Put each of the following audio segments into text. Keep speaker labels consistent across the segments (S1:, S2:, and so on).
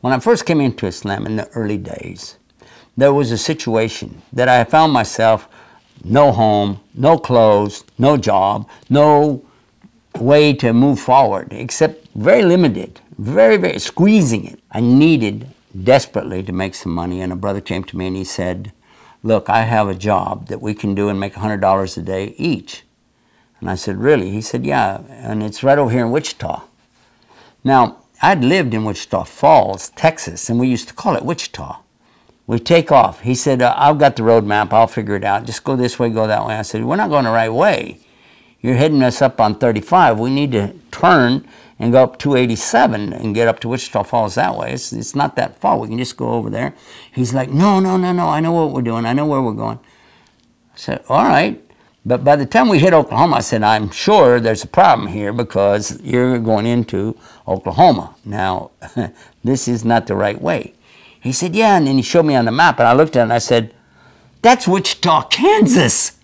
S1: When I first came into Islam in the early days, there was a situation that I found myself no home, no clothes, no job, no way to move forward, except very limited, very squeezing it. I needed desperately to make some money, and a brother came to me and he said, look, I have a job that we can do and make $100 a day each. And I said, really? He said, yeah, and it's right over here in Wichita. Now, I'd lived in Wichita Falls, Texas, and we used to call it Wichita. We take off. He said, I've got the road map, I'll figure it out. Just go this way, go that way. I said, we're not going the right way. You're heading us up on 35. We need to turn and go up 287 and get up to Wichita Falls that way. It's not that far. We can just go over there. He's like, no, I know what we're doing. I know where we're going. I said, all right. But by the time we hit Oklahoma, I said, I'm sure there's a problem here because you're going into Oklahoma. Now, this is not the right way. He said, yeah, and then he showed me on the map, and I looked at it and I said, that's Wichita, Kansas.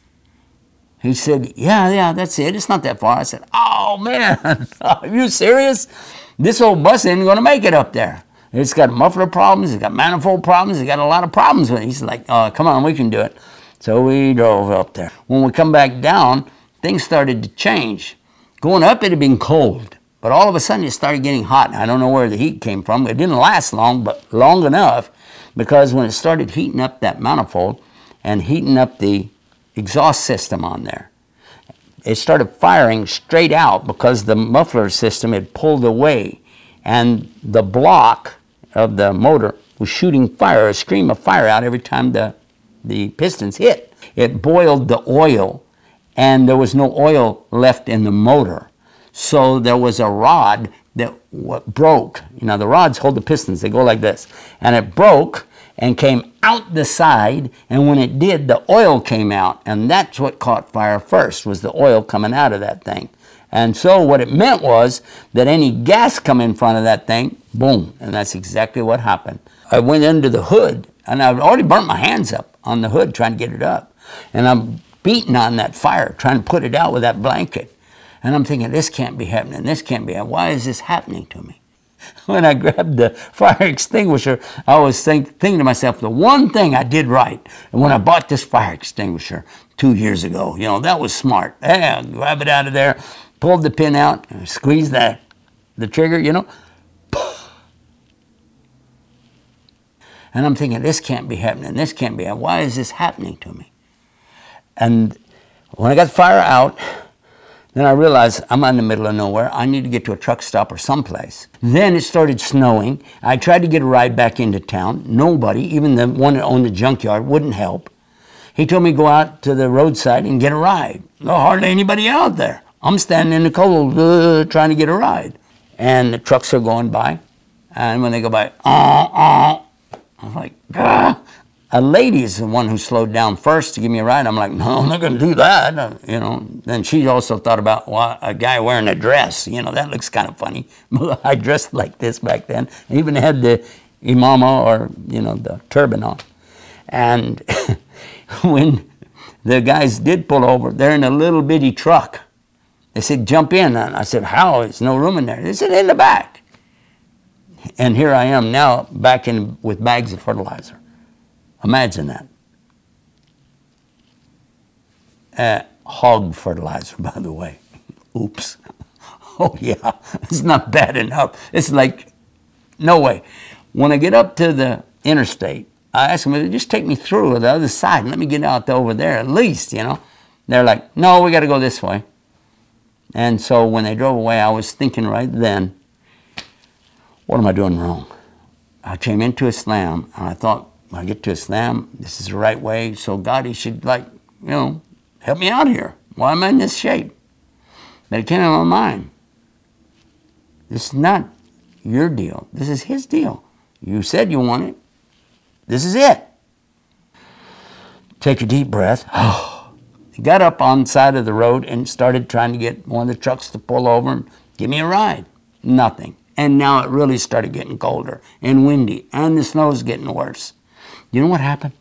S1: He said, yeah, that's it. It's not that far. I said, oh, man, are you serious? This old bus ain't going to make it up there. It's got muffler problems. It's got manifold problems. It's got a lot of problems with it. He's like, come on, we can do it. So we drove up there. When we come back down, things started to change. Going up, it had been cold. But all of a sudden, it started getting hot. I don't know where the heat came from. It didn't last long, but long enough, because when it started heating up that manifold and heating up the exhaust system on there, it started firing straight out because the muffler system had pulled away, and the block of the motor was shooting fire, a stream of fire out every time the pistons hit. It boiled the oil, and there was no oil left in the motor. So there was a rod that broke. You know, the rods hold the pistons. They go like this. And it broke and came out the side, and when it did, the oil came out. And that's what caught fire first, was the oil coming out of that thing. And so what it meant was that any gas come in front of that thing, boom. And that's exactly what happened. I went into the hood, and I've already burnt my hands up on the hood trying to get it up. And I'm beating on that fire, trying to put it out with that blanket. And I'm thinking, this can't be happening. This can't be happening. Why is this happening to me? When I grabbed the fire extinguisher, I was thinking to myself, the one thing I did right, and when I bought this fire extinguisher 2 years ago, you know, that was smart. Yeah, grab it out of there, pulled the pin out, and squeezed the trigger, you know. And I'm thinking, this can't be happening. This can't be happening. Why is this happening to me? And when I got the fire out, then I realized I'm in the middle of nowhere. I need to get to a truck stop or someplace. Then it started snowing. I tried to get a ride back into town. Nobody, even the one that owned the junkyard, wouldn't help. He told me to go out to the roadside and get a ride. No, hardly anybody out there. I'm standing in the cold trying to get a ride. And the trucks are going by. And when they go by, I'm like, ah. A lady is the one who slowed down first to give me a ride. I'm like, no, I'm not going to do that. You know. Then she also thought about, well, a guy wearing a dress. You know, that looks kind of funny. I dressed like this back then. I even had the imama, or, you know, the turban on. And when the guys did pull over, they're in a little bitty truck. They said, jump in. And I said, how? There's no room in there. They said, in the back. And here I am now back in with bags of fertilizer. Imagine that. Hog fertilizer, by the way. Oops. Oh, yeah. It's not bad enough. It's like, no way. When I get up to the interstate, I ask them, just take me through the other side and let me get out over there at least, you know. They're like, no, we got to go this way. And so when they drove away, I was thinking right then, what am I doing wrong? I came into Islam, and I thought, when I get to Islam, this is the right way, so God, he should, like, you know, help me out here. Why am I in this shape? But it came in my mind. This is not your deal. This is his deal. You said you want it. This is it. Take a deep breath. He got up on the side of the road and started trying to get one of the trucks to pull over and give me a ride. Nothing. And now it really started getting colder and windy, and the snow's getting worse. You know what happened?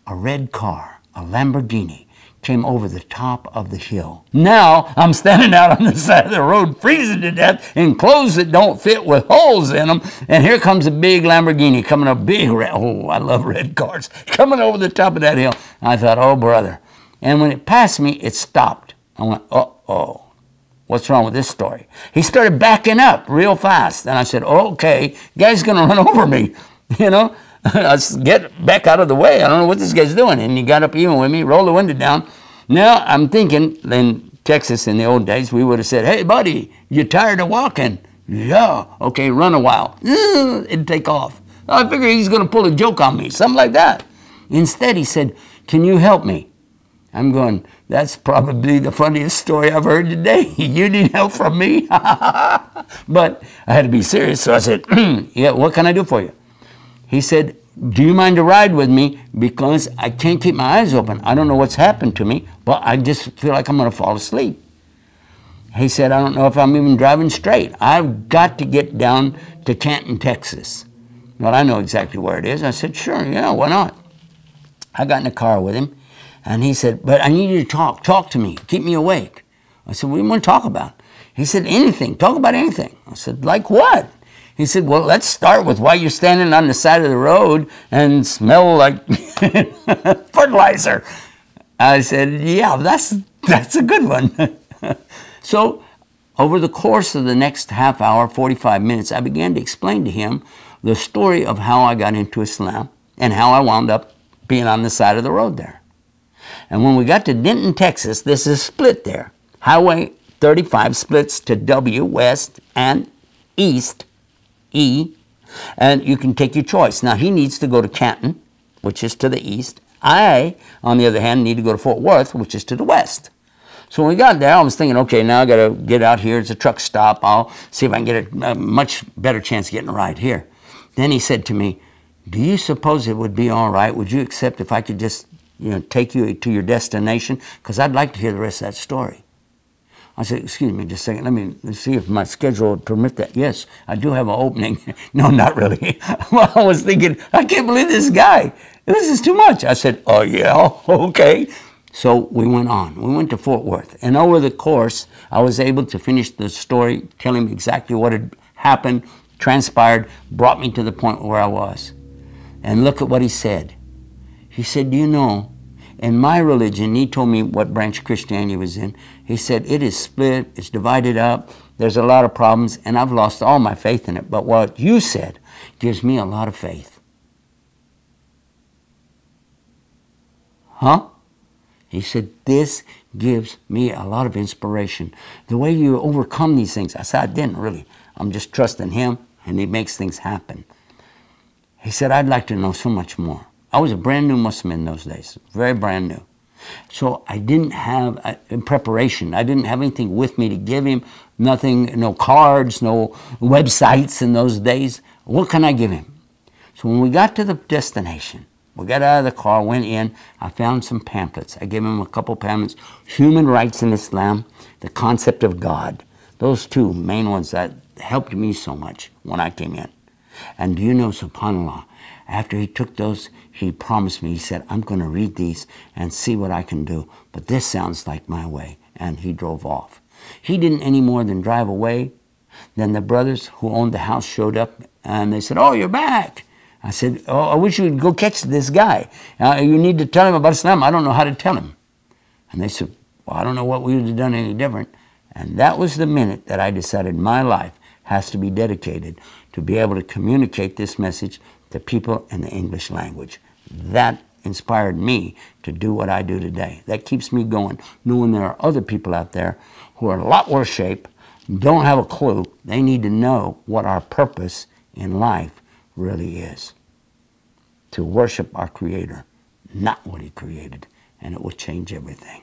S1: A red car, a Lamborghini, came over the top of the hill. Now I'm standing out on the side of the road, freezing to death, in clothes that don't fit with holes in them. And here comes a big Lamborghini coming up, big red. Oh, I love red cars. Coming over the top of that hill. I thought, oh, brother. And when it passed me, it stopped. I went, uh-oh. What's wrong with this story? He started backing up real fast. And I said, oh, okay, guy's going to run over me. You know, let's get back out of the way. I don't know what this guy's doing. And he got up even with me, rolled the window down. Now I'm thinking, in Texas in the old days, we would have said, hey, buddy, you tired of walking? Yeah. Okay, run a while. It'd take off. I figured he's going to pull a joke on me, something like that. Instead, he said, can you help me? I'm going, that's probably the funniest story I've heard today. You need help from me? But I had to be serious, so I said, yeah, what can I do for you? He said, do you mind to ride with me? Because I can't keep my eyes open. I don't know what's happened to me, but I just feel like I'm going to fall asleep. He said, I don't know if I'm even driving straight. I've got to get down to Canton, Texas. Well, I know exactly where it is. I said, sure, yeah, why not? I got in the car with him. And he said, but I need you to talk. Talk to me. Keep me awake. I said, what do you want to talk about? He said, anything. Talk about anything. I said, like what? He said, well, let's start with why you're standing on the side of the road and smell like fertilizer. I said, yeah, that's a good one. So over the course of the next half hour, 45 minutes, I began to explain to him the story of how I got into Islam and how I wound up being on the side of the road there. And when we got to Denton, Texas, this is split there. Highway 35 splits to W, west, and east, E, and you can take your choice. Now, he needs to go to Canton, which is to the east. I, on the other hand, need to go to Fort Worth, which is to the west. So when we got there, I was thinking, okay, now I got to get out here. It's a truck stop. I'll see if I can get a much better chance of getting a ride here. Then he said to me, do you suppose it would be all right? Would you accept if I could just take you to your destination? Because I'd like to hear the rest of that story. I said, excuse me just a second. Let's see if my schedule would permit that. Yes, I do have an opening. No, not really. Well, I was thinking, I can't believe this guy. This is too much. I said, oh, yeah, okay. So we went on. We went to Fort Worth. And over the course, I was able to finish the story, tell him exactly what had happened, transpired, brought me to the point where I was. And look at what he said. He said, do you know, in my religion, he told me what branch Christianity was in. He said, it is split, it's divided up, there's a lot of problems, and I've lost all my faith in it. But what you said gives me a lot of faith. Huh? He said, this gives me a lot of inspiration. The way you overcome these things. I said, I didn't really. I'm just trusting him, and he makes things happen. He said, I'd like to know so much more. I was a brand new Muslim in those days, very brand new. So I didn't have, in preparation, I didn't have anything with me to give him, nothing, no cards, no websites in those days. What can I give him? So when we got to the destination, we got out of the car, went in, I found some pamphlets. I gave him a couple pamphlets, Human Rights in Islam, the Concept of God. Those two main ones that helped me so much when I came in. And do you know, subhanAllah, after he took those, he promised me, he said, I'm going to read these and see what I can do. But this sounds like my way. And he drove off. He didn't any more than drive away. Then the brothers who owned the house showed up and they said, oh, you're back. I said, oh, I wish you would go catch this guy. You need to tell him about Islam. I don't know how to tell him. And they said, well, I don't know what we would have done any different. And that was the minute that I decided my life has to be dedicated to be able to communicate this message to people in the English language. That inspired me to do what I do today. That keeps me going, knowing there are other people out there who are in a lot worse shape, don't have a clue. They need to know what our purpose in life really is. To worship our Creator, not what He created, and it will change everything.